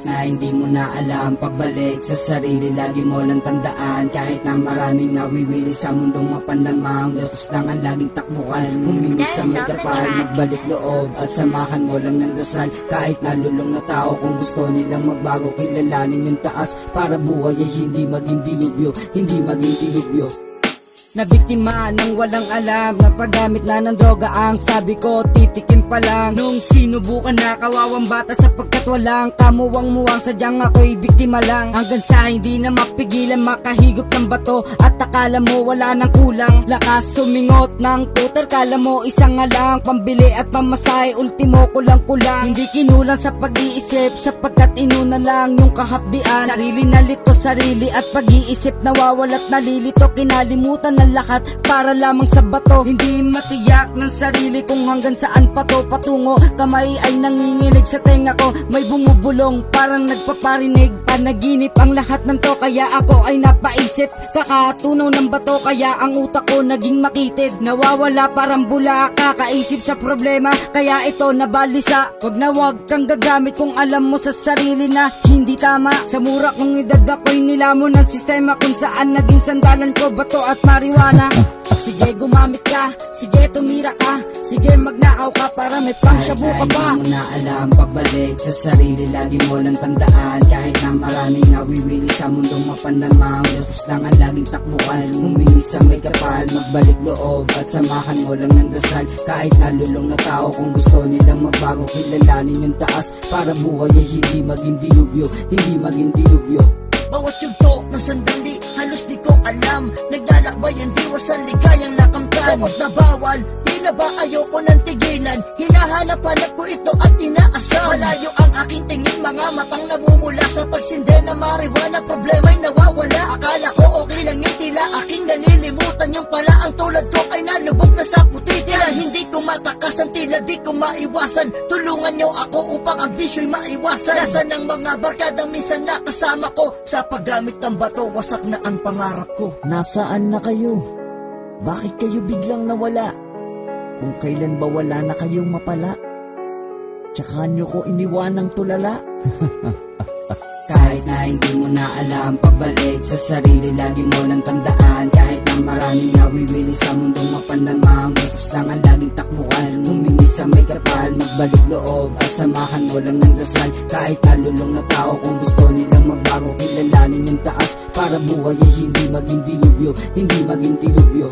Kahit na hindi mo na alam, pabalik sa sarili, lagi mo lang tandaan. Kahit na maraming nawiwili sa mundong mapanlamang, Diyos lang ang laging takbuhan. Humingi sa may kapal, magbalik loob at samahan mo lang ng dasal. Kahit nalulong na tao, kung gusto nilang magbago, kilalanin yung taas para buhay ay hindi maging dilubyo, hindi maging dilubyo. Nabiktima ng walang alam, na paggamit na ng droga ang sabi ko, titikim pa lang. Nung sinubukan na kawawang bata sapagkat walang kamuwang-muwang, sadyang ako'y biktima lang. Hanggang sa hindi na mapigilan makahigop ng bato, at akala mo wala nang kulang. Lakas sumingot ng tutor, kala mo isang nga lang, pambili at pamasahe, ultimo kulang-kulang. Hindi kinulang sa pag-iisip sapagkat inuna lang yung kahapdian. Sarili na lito, sarili at pag-iisip nawawala't nalilito, kinalimutan ng lahat para lamang sa bato. Hindi matiyak ng sarili kung hanggang saan pato patungo. Kamay ay nanginginig sa tenga ko, may bumubulong parang nagpaparinig. Panaginip ang lahat ng to, kaya ako ay napaisip. Kakatunaw ng bato, kaya ang utak ko naging makitid. Nawawala parang bula, kakaisip sa problema, kaya ito nabalisa. Wag na wag kang gagamit kung alam mo sa sarili na hindi tama. Sa mura kong edad ako'y nilamon ng sistema kung saan naging sandalan ko bato at marijuana. Sige gumamit ka, sige tumira ka, sige magnakaw ka para may pangsyabu ka pa. Kahit na hindi mo na alam, pabalik sa sarili, lagi mo lang tandaan. Kahit na maraming nawiwili sa mundong mapanlamang, Diyos lang ang laging takbuhan. Humingi sa may kapal, magbalik loob at samahan mo lang ng dasal. Kahit nalulong na tao, kung gusto nilang magbago, kilalanin yung taas para buhay ay hindi maging dilubyo, hindi maging dilubyo. Bawat yugto ng sandali, halos di ko alam. Naglalakbay ang diwa sa ligayang nakamtan. Bawat na bawal, tila ba ayoko nang tigilan. Hinahanap-hanap ko ito at inaasam. Malayo ang aking tingin, mga matang namumula sa pagsinde na marijuana. Problema'y nawawala, akala ko okay lang yun, tila aking nalilimutan. Yung pala ang tulad ko ay nalubog na sa puti. Tila hindi ko matakasan, tila di ko maiwasan. Tulungan niyo ako upang ang bisyo'y maiwasan. Nasaan ang mga barkadang minsan nakasama ko? Sa paggamit ng bato, wasak na ang pangarap ko. Nasaan na kayo? Bakit kayo biglang nawala? Kung kailan ba wala na kayong mapala? Tsaka nyo ko iniwanang tulala? Kahit na hindi mo na alam, pabalik sa sarili, lagi mo lang tandaan. Kahit na maraming nawiwili sa mundong mapanlamang, Diyos lang ang laging takbuhan. Humingi sa may kapal, magbalik loob at samahan mo lang ng dasal. Kahit nalulong na tao, kung gusto nilang magbago, kilalanin yung taas para buhay ay hindi maging dilubyo, hindi maging dilubyo.